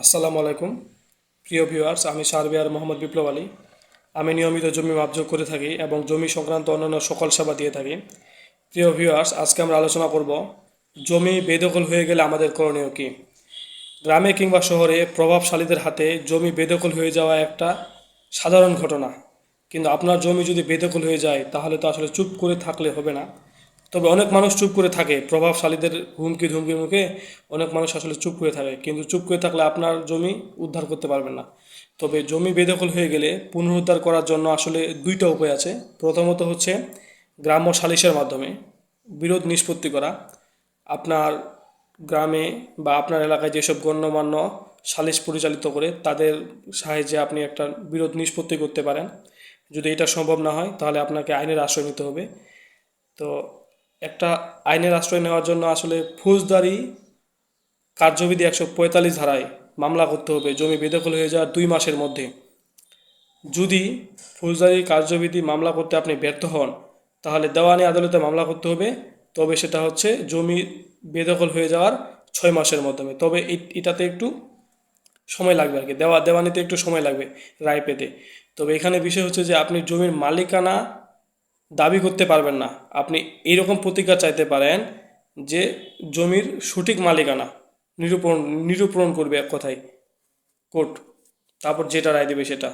আসসালামু আলাইকুম প্রিয় ভিউয়ার্স, আমি সার্বিয়ার মোহাম্মদ বিপ্লব আলী। আমি নিয়মিত জমি মাপজোক করে থাকি এবং জমি সংক্রান্ত অন্যান্য সকল সেবা দিয়ে থাকি। প্রিয় ভিউয়ার্স, আজকে আমরা আলোচনা করব জমি বেদখল হয়ে গেলে আমাদের করণীয় কী। গ্রামে কিংবা শহরে প্রভাবশালীদের হাতে জমি বেদখল হয়ে যাওয়া একটা সাধারণ ঘটনা, কিন্তু আপনার জমি যদি বেদখল হয়ে যায় তাহলে তো আসলে চুপ করে থাকলে হবে না। তবে অনেক মানুষ চুপ করে থাকে, প্রভাবশালীদের হুমকি ধুমকির মুখে অনেক মানুষ আসলে চুপ করে থাকে, কিন্তু চুপ করে থাকলে আপনার জমি উদ্ধার করতে পারবেন না। তবে জমি বেদখল হয়ে গেলে পুনরুদ্ধার করার জন্য আসলে দুইটা উপায় আছে। প্রথমত হচ্ছে গ্রাম্য সালিশের মাধ্যমে বিরোধ নিষ্পত্তি করা। আপনার গ্রামে বা আপনার এলাকায় যেসব গণ্যমান্য সালিশ পরিচালিত করে তাদের সাহায্যে আপনি একটা বিরোধ নিষ্পত্তি করতে পারেন। যদি এটা সম্ভব না হয় তাহলে আপনাকে আইনের আশ্রয় নিতে হবে। তো একটা আইনের আশ্রয় নেওয়ার জন্য আসলে ফৌজদারি কার্যবিধি 145 ধারায় মামলা করতে হবে জমি বেদখল হয়ে যাওয়ার 2 মাসের মধ্যে। যদি ফৌজদারি কার্যবিধি মামলা করতে আপনি ব্যর্থ হন তাহলে দেওয়ানি আদালতে মামলা করতে হবে, তবে সেটা হচ্ছে জমি বেদখল হয়ে যাওয়ার 6 মাসের মাধ্যমে। তবে এটাতে একটু সময় লাগবে আর কি, দেওয়ানিতে একটু সময় লাগবে রায় পেতে। তবে এখানে বিষয় হচ্ছে যে আপনি জমির মালিকানা দাবি করতে পারবেন না। আপনি এইরকম প্রতিজ্ঞা চাইতে পারেন যে জমির সঠিক মালিকানা নিরূপণ নিরূপণ করবে এক কথায় কোর্ট, তারপর যেটা রায় দেবে সেটা।